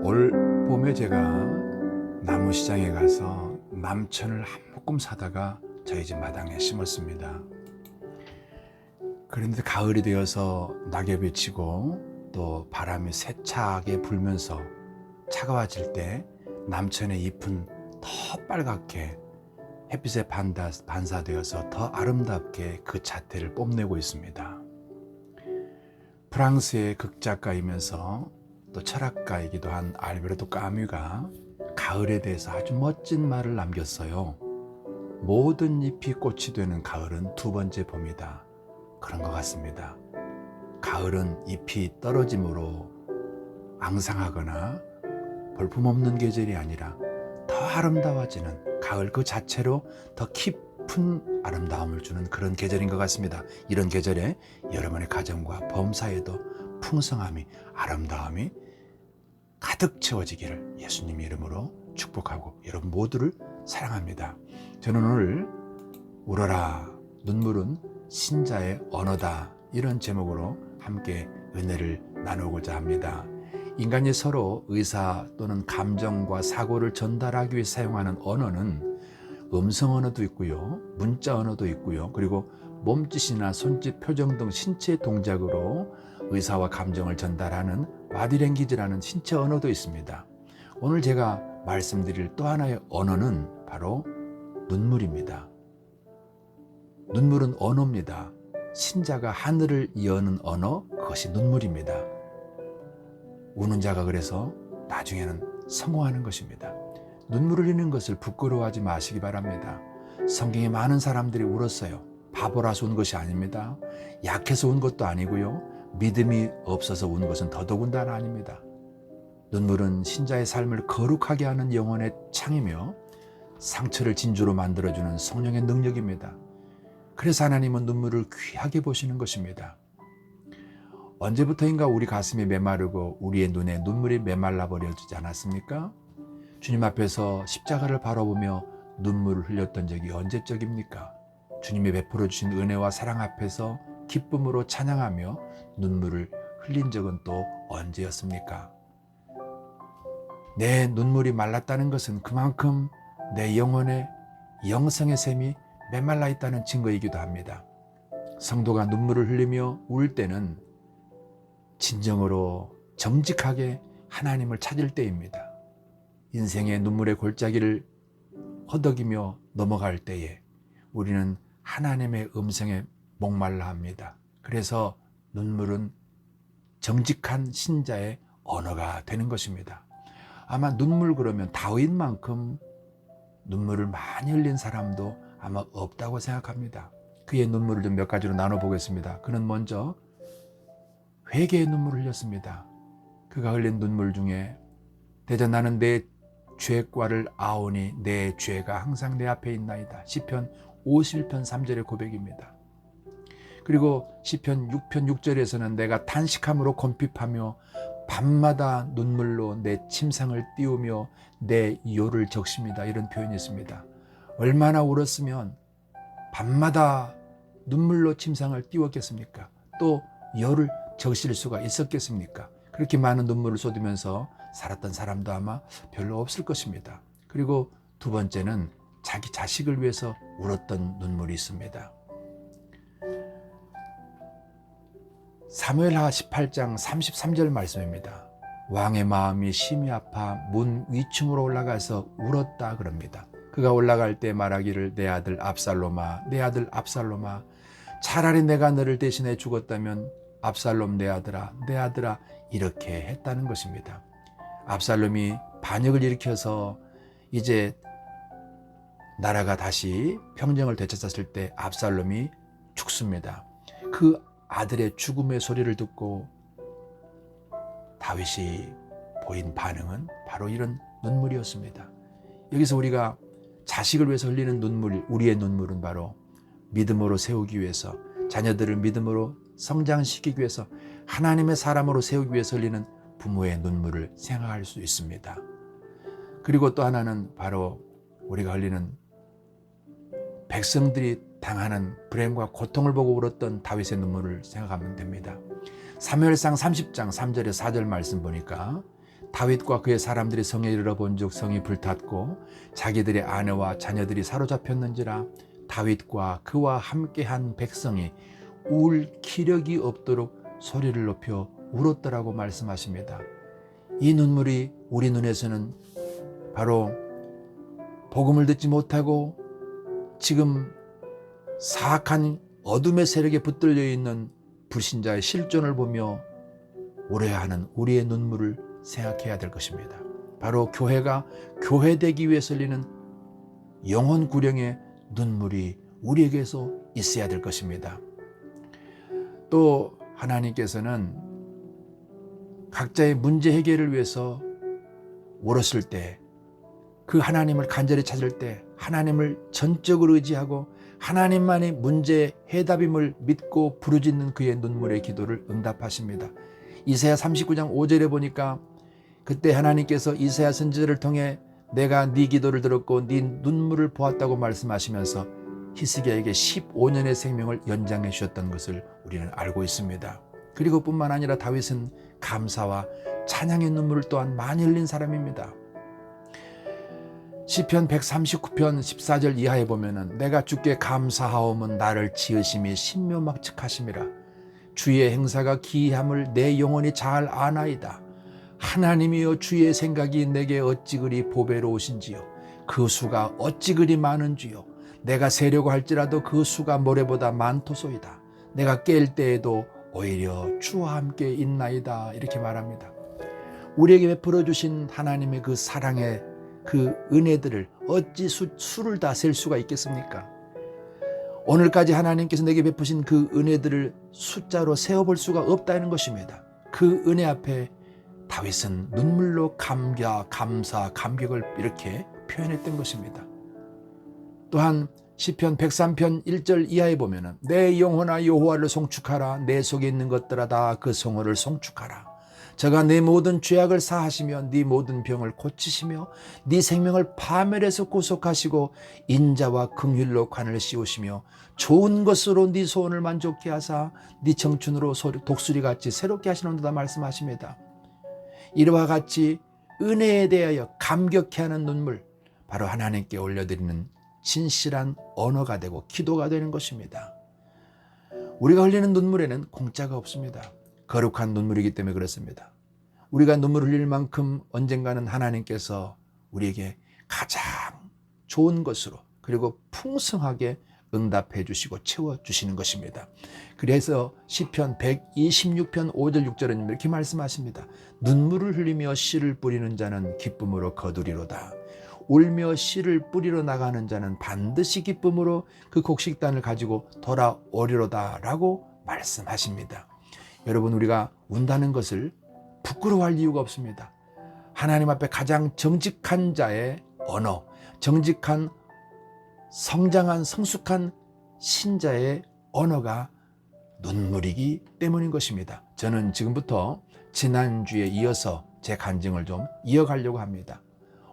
올 봄에 제가 나무시장에 가서 남천을 한 묶음 사다가 저희 집 마당에 심었습니다. 그런데 가을이 되어서 낙엽이 지고 또 바람이 세차게 불면서 차가워질 때 남천의 잎은 더 빨갛게 햇빛에 반사되어서 더 아름답게 그 자태를 뽐내고 있습니다. 프랑스의 극작가이면서 또 철학가이기도 한 알베르토 까뮈가 가을에 대해서 아주 멋진 말을 남겼어요. 모든 잎이 꽃이 되는 가을은 두 번째 봄이다. 그런 것 같습니다. 가을은 잎이 떨어짐으로 앙상하거나 볼품없는 계절이 아니라 더 아름다워지는 가을 그 자체로 더 깊은 아름다움을 주는 그런 계절인 것 같습니다. 이런 계절에 여러분의 가정과 범사에도 풍성함이, 아름다움이 가득 채워지기를 예수님의 이름으로 축복하고 여러분 모두를 사랑합니다. 저는 오늘 울어라 눈물은 신자의 언어다, 이런 제목으로 함께 은혜를 나누고자 합니다. 인간이 서로 의사 또는 감정과 사고를 전달하기 위해 사용하는 언어는 음성 언어도 있고요, 문자 언어도 있고요, 그리고 몸짓이나 손짓, 표정 등 신체 동작으로 의사와 감정을 전달하는 바디랭귀지라는 신체 언어도 있습니다. 오늘 제가 말씀드릴 또 하나의 언어는 바로 눈물입니다. 눈물은 언어입니다. 신자가 하늘을 여는 언어, 그것이 눈물입니다. 우는 자가 그래서 나중에는 성공하는 것입니다. 눈물 흘리는 것을 부끄러워하지 마시기 바랍니다. 성경에 많은 사람들이 울었어요. 바보라서 운 것이 아닙니다. 약해서 운 것도 아니고요, 믿음이 없어서 운 것은 더더군다나 아닙니다. 눈물은 신자의 삶을 거룩하게 하는 영혼의 창이며 상처를 진주로 만들어주는 성령의 능력입니다. 그래서 하나님은 눈물을 귀하게 보시는 것입니다. 언제부터인가 우리 가슴이 메마르고 우리의 눈에 눈물이 메말라 버려지지 않았습니까? 주님 앞에서 십자가를 바라보며 눈물을 흘렸던 적이 언제적입니까? 주님이 베풀어 주신 은혜와 사랑 앞에서 기쁨으로 찬양하며 눈물을 흘린 적은 또 언제였습니까? 내 눈물이 말랐다는 것은 그만큼 내 영혼의 영성의 샘이 메말라 있다는 증거이기도 합니다. 성도가 눈물을 흘리며 울 때는 진정으로 정직하게 하나님을 찾을 때입니다. 인생의 눈물의 골짜기를 허덕이며 넘어갈 때에 우리는 하나님의 음성에 목말라 합니다. 그래서 눈물은 정직한 신자의 언어가 되는 것입니다. 아마 눈물 그러면 다윗만큼 눈물을 많이 흘린 사람도 아마 없다고 생각합니다. 그의 눈물을 좀 몇 가지로 나눠보겠습니다. 그는 먼저 회개의 눈물을 흘렸습니다. 그가 흘린 눈물 중에 대저 나는 내 죄과를 아오니 내 죄가 항상 내 앞에 있나이다. 시편 51편 3절의 고백입니다. 그리고 시편 6편 6절에서는 내가 탄식함으로 곤핍하며 밤마다 눈물로 내 침상을 띄우며 내 요를 적십니다. 이런 표현이 있습니다. 얼마나 울었으면 밤마다 눈물로 침상을 띄웠겠습니까? 또 요를 적실 수가 있었겠습니까? 그렇게 많은 눈물을 쏟으면서 살았던 사람도 아마 별로 없을 것입니다. 그리고 두 번째는 자기 자식을 위해서 울었던 눈물이 있습니다. 사무엘하 18장 33절 말씀입니다. 왕의 마음이 심히 아파 문 위층으로 올라가서 울었다 그럽니다. 그가 올라갈 때 말하기를 내 아들 압살롬아, 내 아들 압살롬아, 차라리 내가 너를 대신해 죽었다면 압살롬 내 아들아, 내 아들아, 이렇게 했다는 것입니다. 압살롬이 반역을 일으켜서 이제 나라가 다시 평정을 되찾았을 때 압살롬이 죽습니다. 그 아들의 죽음의 소리를 듣고 다윗이 보인 반응은 바로 이런 눈물이었습니다. 여기서 우리가 자식을 위해서 흘리는 눈물, 우리의 눈물은 바로 믿음으로 세우기 위해서, 자녀들을 믿음으로 성장시키기 위해서, 하나님의 사람으로 세우기 위해서 흘리는 부모의 눈물을 생각할 수 있습니다. 그리고 또 하나는 바로 우리가 흘리는 백성들이 당하는 불행과 고통을 보고 울었던 다윗의 눈물을 생각하면 됩니다. 사무엘상 30장 3절에 4절 말씀 보니까 다윗과 그의 사람들이 성에 이르러 본즉 성이 불탔고 자기들의 아내와 자녀들이 사로잡혔는지라 다윗과 그와 함께한 백성이 울 기력이 없도록 소리를 높여 울었더라고 말씀하십니다. 이 눈물이 우리 눈에서는 바로 복음을 듣지 못하고 지금 사악한 어둠의 세력에 붙들려 있는 불신자의 실존을 보며 울어야 하는 우리의 눈물을 생각해야 될 것입니다. 바로 교회가 교회되기 위해서 흘리는 영혼 구령의 눈물이 우리에게서 있어야 될 것입니다. 또 하나님께서는 각자의 문제 해결을 위해서 울었을 때, 그 하나님을 간절히 찾을 때 하나님을 전적으로 의지하고 하나님만이 문제의 해답임을 믿고 부르짖는 그의 눈물의 기도를 응답하십니다. 이사야 39장 5절에 보니까 그때 하나님께서 이사야 선지자를 통해 내가 네 기도를 들었고 네 눈물을 보았다고 말씀하시면서 히스기야에게 15년의 생명을 연장해 주셨던 것을 우리는 알고 있습니다. 그리고 뿐만 아니라 다윗은 감사와 찬양의 눈물을 또한 많이 흘린 사람입니다. 시편 139편 14절 이하에 보면은 내가 주께 감사하오면 나를 지으심이 신묘막측하심이라. 주의 행사가 기이함을 내 영혼이 잘 아나이다. 하나님이여 주의 생각이 내게 어찌 그리 보배로우신지요. 그 수가 어찌 그리 많은지요. 내가 세려고 할지라도 그 수가 모래보다 많도소이다. 내가 깰 때에도 오히려 주와 함께 있나이다. 이렇게 말합니다. 우리에게 베풀어 주신 하나님의 그 사랑의 그 은혜들을 어찌 수를 다 셀 수가 있겠습니까? 오늘까지 하나님께서 내게 베푸신 그 은혜들을 숫자로 세어볼 수가 없다는 것입니다. 그 은혜 앞에 다윗은 눈물로 감사, 감격을 이렇게 표현했던 것입니다. 또한 시편 103편 1절 이하에 보면은 내 영혼아 여호와를 송축하라. 내 속에 있는 것들아 다 그 성호를 송축하라. 저가 내 모든 죄악을 사하시며 네 모든 병을 고치시며 네 생명을 파멸에서 구속하시고 인자와 긍휼로 관을 씌우시며 좋은 것으로 네 소원을 만족케 하사 네 청춘으로 독수리같이 새롭게 하시는도다 말씀하십니다. 이와 같이 은혜에 대하여 감격해 하는 눈물, 바로 하나님께 올려드리는 진실한 언어가 되고 기도가 되는 것입니다. 우리가 흘리는 눈물에는 공짜가 없습니다. 거룩한 눈물이기 때문에 그렇습니다. 우리가 눈물을 흘릴 만큼 언젠가는 하나님께서 우리에게 가장 좋은 것으로 그리고 풍성하게 응답해 주시고 채워주시는 것입니다. 그래서 시편 126편 5절 6절은 이렇게 말씀하십니다. 눈물을 흘리며 씨를 뿌리는 자는 기쁨으로 거두리로다. 울며 씨를 뿌리러 나가는 자는 반드시 기쁨으로 그 곡식단을 가지고 돌아오리로다 라고 말씀하십니다. 여러분, 우리가 운다는 것을 부끄러워할 이유가 없습니다. 하나님 앞에 가장 정직한 자의 언어, 정직한 성장한 성숙한 신자의 언어가 눈물이기 때문인 것입니다. 저는 지금부터 지난주에 이어서 제 간증을 좀 이어가려고 합니다.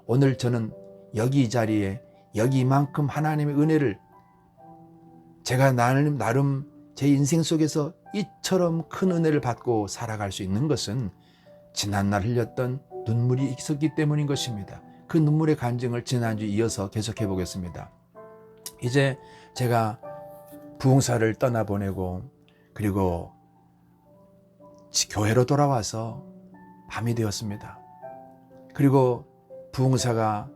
오늘 저는 여기 이 자리에 여기만큼 하나님의 은혜를 제가 나름 제 인생 속에서 이처럼 큰 은혜를 받고 살아갈 수 있는 것은 지난날 흘렸던 눈물이 있었기 때문인 것입니다. 그 눈물의 간증을 지난주 이어서 계속해 보겠습니다. 이제 제가 부흥사를 떠나보내고 그리고 교회로 돌아와서 밤이 되었습니다. 그리고 부흥사가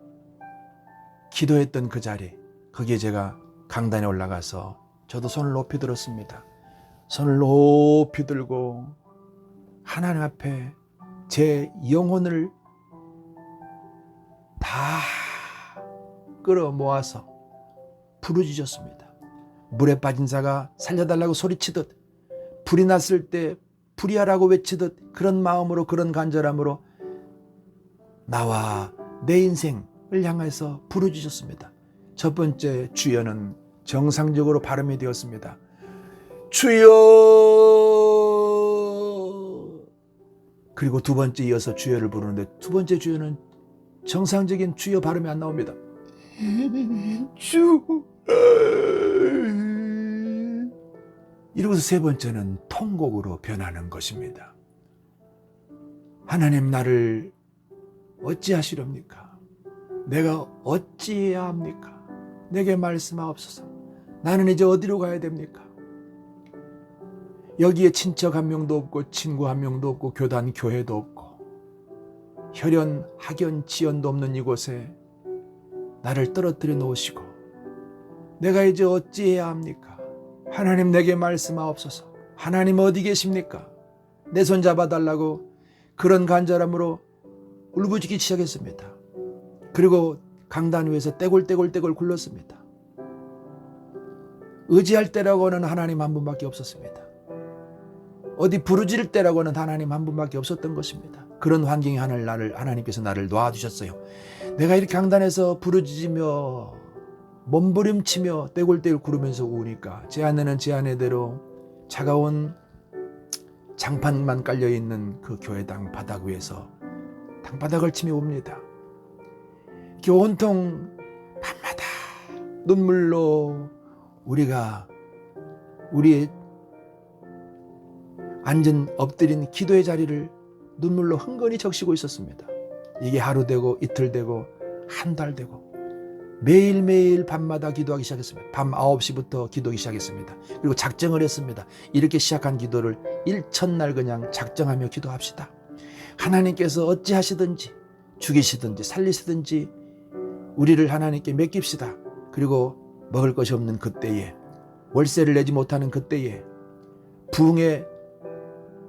기도했던 그 자리, 거기에 제가 강단에 올라가서 저도 손을 높이 들었습니다. 손을 높이 들고 하나님 앞에 제 영혼을 다 끌어모아서 부르짖었습니다. 물에 빠진 자가 살려달라고 소리치듯, 불이 났을 때 불이하라고 외치듯 그런 마음으로, 그런 간절함으로 나와 내 인생을 향해서 부르짖었습니다. 첫 번째 주여는 정상적으로 발음이 되었습니다. 주여! 그리고 두 번째 이어서 주여를 부르는데 두 번째 주여는 정상적인 주여 발음이 안 나옵니다. 주. 이러고서 세 번째는 통곡으로 변하는 것입니다. 하나님, 나를 어찌하시렵니까? 내가 어찌해야 합니까? 내게 말씀하옵소서. 나는 이제 어디로 가야 됩니까? 여기에 친척 한 명도 없고 친구 한 명도 없고 교단 교회도 없고 혈연 학연 지연도 없는 이곳에 나를 떨어뜨려 놓으시고 내가 이제 어찌해야 합니까? 하나님 내게 말씀하옵소서. 하나님 어디 계십니까? 내 손 잡아달라고 그런 간절함으로 울부짖기 시작했습니다. 그리고 강단 위에서 떼굴떼굴 굴렀습니다. 의지할 때라고는 하나님 한 분밖에 없었습니다. 어디 부르짖을 때라고는 하나님 한 분밖에 없었던 것입니다. 그런 환경에 하나님께서 나를 놔두셨어요. 내가 이렇게 강단에서 부르짖으며 몸부림치며 떼굴떼굴 구르면서 우니까 제 안에는 제 아내대로 차가운 장판만 깔려있는 그 교회당 바닥 위에서 땅바닥을 치며 옵니다. 이렇게 온통 밤마다 눈물로 우리의 앉은 엎드린 기도의 자리를 눈물로 흥건히 적시고 있었습니다. 이게 하루 되고 이틀 되고 한 달 되고 매일매일 밤마다 기도하기 시작했습니다. 밤 9시부터 기도하기 시작했습니다. 그리고 작정을 했습니다. 이렇게 시작한 기도를 일천날 그냥 작정하며 기도합시다. 하나님께서 어찌하시든지 죽이시든지 살리시든지 우리를 하나님께 맡깁시다. 그리고 먹을 것이 없는 그때에, 월세를 내지 못하는 그때에, 부흥의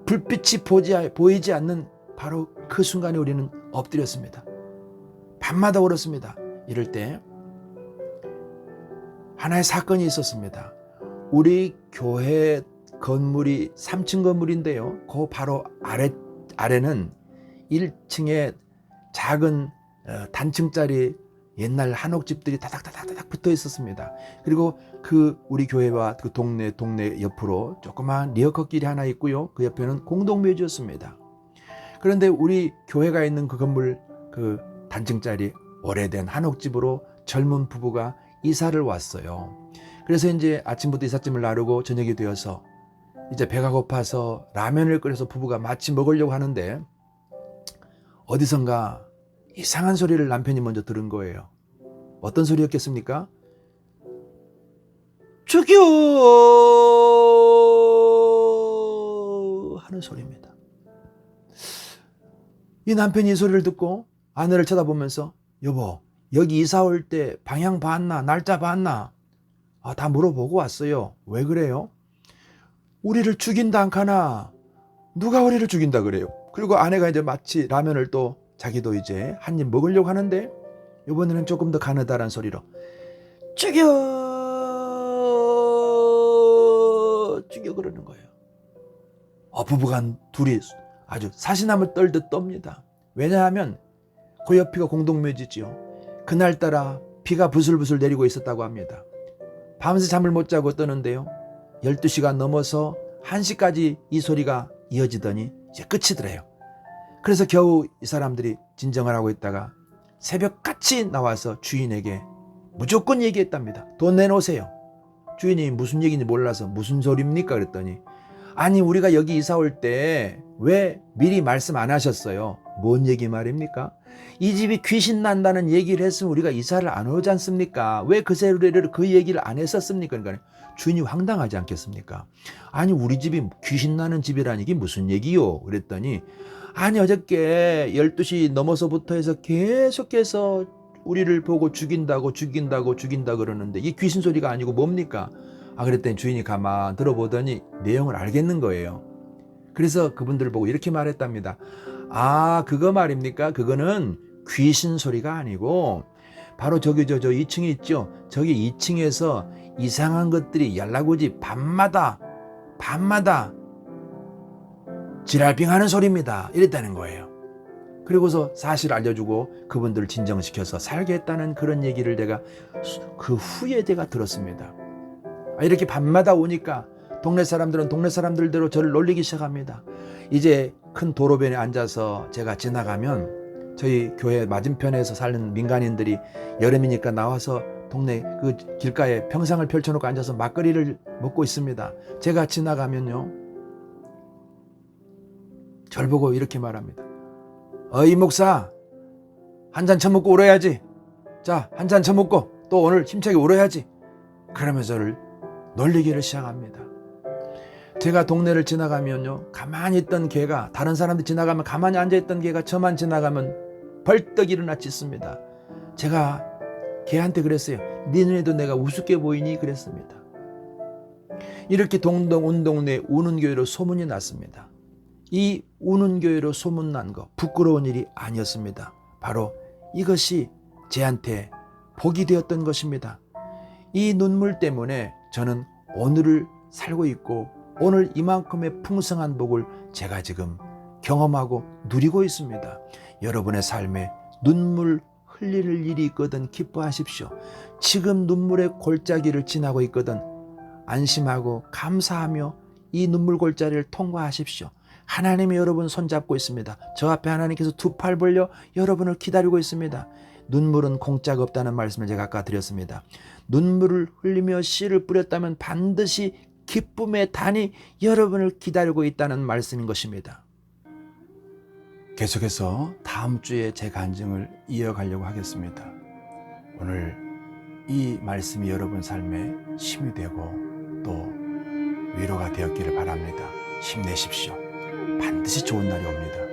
불빛이 보이지 않는 바로 그 순간에 우리는 엎드렸습니다. 밤마다 울었습니다. 이럴 때 하나의 사건이 있었습니다. 우리 교회 건물이 3층 건물인데요. 그 바로 아래는 1층에 작은 단층짜리 옛날 한옥집들이 다닥다닥 붙어 있었습니다. 그리고 그 우리 교회와 그 동네 옆으로 조그마한 리어커길이 하나 있고요. 그 옆에는 공동묘지였습니다. 그런데 우리 교회가 있는 그 건물 그 단층짜리 오래된 한옥집으로 젊은 부부가 이사를 왔어요. 그래서 이제 아침부터 이삿짐을 나르고 저녁이 되어서 이제 배가 고파서 라면을 끓여서 부부가 마치 먹으려고 하는데 어디선가 이상한 소리를 남편이 먼저 들은 거예요. 어떤 소리였겠습니까? 죽여! 하는 소리입니다. 이 남편이 이 소리를 듣고 아내를 쳐다보면서 여보, 여기 이사 올 때 방향 봤나? 날짜 봤나? 다 물어보고 왔어요. 왜 그래요? 우리를 죽인다 않카나? 누가 우리를 죽인다 그래요? 그리고 아내가 이제 마치 라면을 또 자기도 이제 한 입 먹으려고 하는데 이번에는 조금 더 가느다란 소리로 죽여 그러는 거예요. 부부가 둘이 아주 사시나물 떨듯 떱니다. 왜냐하면 그 옆이가 공동묘지지요. 그날따라 비가 부슬부슬 내리고 있었다고 합니다. 밤새 잠을 못 자고 떠는데요. 12시가 넘어서 1시까지 이 소리가 이어지더니 이제 끝이더래요. 그래서 겨우 이 사람들이 진정을 하고 있다가 새벽같이 나와서 주인에게 무조건 얘기했답니다. 돈 내놓으세요. 주인이 무슨 얘기인지 몰라서 무슨 소리입니까? 그랬더니 아니 우리가 여기 이사 올 때 왜 미리 말씀 안 하셨어요? 뭔 얘기 말입니까? 이 집이 귀신 난다는 얘기를 했으면 우리가 이사를 안 오지 않습니까? 왜 그 얘기를 안 했었습니까? 그러니까 주인이 황당하지 않겠습니까? 아니 우리 집이 귀신 나는 집이라는 게 무슨 얘기요? 그랬더니 아니 어저께 12시 넘어서부터 해서 계속해서 우리를 보고 죽인다고 그러는데 이게 귀신 소리가 아니고 뭡니까? 그랬더니 주인이 가만 들어보더니 내용을 알겠는 거예요. 그래서 그분들을 보고 이렇게 말했답니다. 그거 말입니까? 그거는 귀신 소리가 아니고 바로 저기 저 2층에 있죠. 저기 2층에서 이상한 것들이 연락오지 밤마다 지랄빙하는 소리입니다. 이랬다는 거예요. 그리고서 사실 알려주고 그분들을 진정시켜서 살게 했다는 그런 얘기를 내가 그 후에 제가 들었습니다. 이렇게 밤마다 오니까 동네 사람들은 동네 사람들대로 저를 놀리기 시작합니다. 이제 큰 도로변에 앉아서 제가 지나가면 저희 교회 맞은편에서 사는 민간인들이 여름이니까 나와서 동네 그 길가에 평상을 펼쳐놓고 앉아서 막걸리를 먹고 있습니다. 제가 지나가면요, 절 보고 이렇게 말합니다. 이 목사, 한 잔 처먹고 울어야지. 자, 한 잔 처먹고 또 오늘 힘차게 울어야지. 그러면서 저를 놀리기를 시작합니다. 제가 동네를 지나가면요, 가만히 있던 개가, 다른 사람들이 지나가면 가만히 앉아있던 개가 저만 지나가면 벌떡 일어나 짖습니다. 제가 개한테 그랬어요. 네 눈에도 내가 우습게 보이니? 그랬습니다. 이렇게 동동 온 동네 우는 교회로 소문이 났습니다. 이 우는 교회로 소문난 거 부끄러운 일이 아니었습니다. 바로 이것이 제한테 복이 되었던 것입니다. 이 눈물 때문에 저는 오늘을 살고 있고 오늘 이만큼의 풍성한 복을 제가 지금 경험하고 누리고 있습니다. 여러분의 삶에 눈물 흘릴 일이 있거든 기뻐하십시오. 지금 눈물의 골짜기를 지나고 있거든 안심하고 감사하며 이 눈물 골짜기를 통과하십시오. 하나님이 여러분 손잡고 있습니다. 저 앞에 하나님께서 두 팔 벌려 여러분을 기다리고 있습니다. 눈물은 공짜가 없다는 말씀을 제가 아까 드렸습니다. 눈물을 흘리며 씨를 뿌렸다면 반드시 기쁨의 단이 여러분을 기다리고 있다는 말씀인 것입니다. 계속해서 다음 주에 제 간증을 이어가려고 하겠습니다. 오늘 이 말씀이 여러분 삶에 힘이 되고 또 위로가 되었기를 바랍니다. 힘내십시오. 반드시 좋은 날이 옵니다.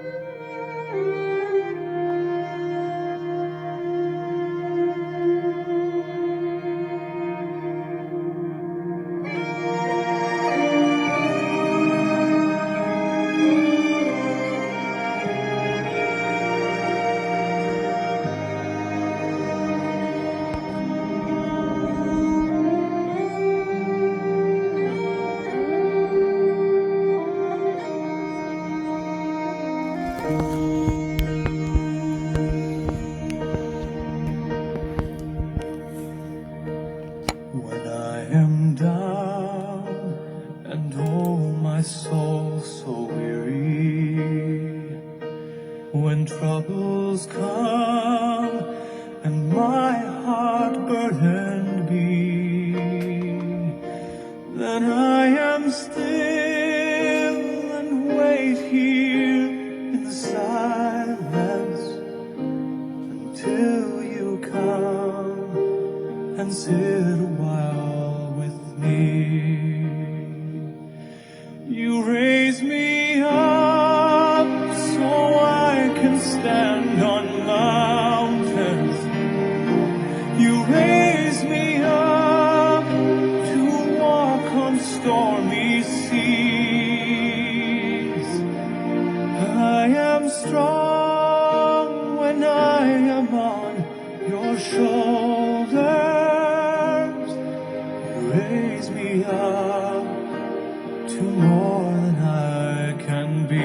When I am down and oh my soul so weary, when troubles come and my heart burdened be, then I am still and wait here in silence until you come and sit a while with me. You raise me up so I can stand on mountains. You raise me up to walk on stormy seas. I am strong when I am on your shoulders. You raise me up to more than I can be.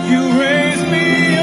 You raise me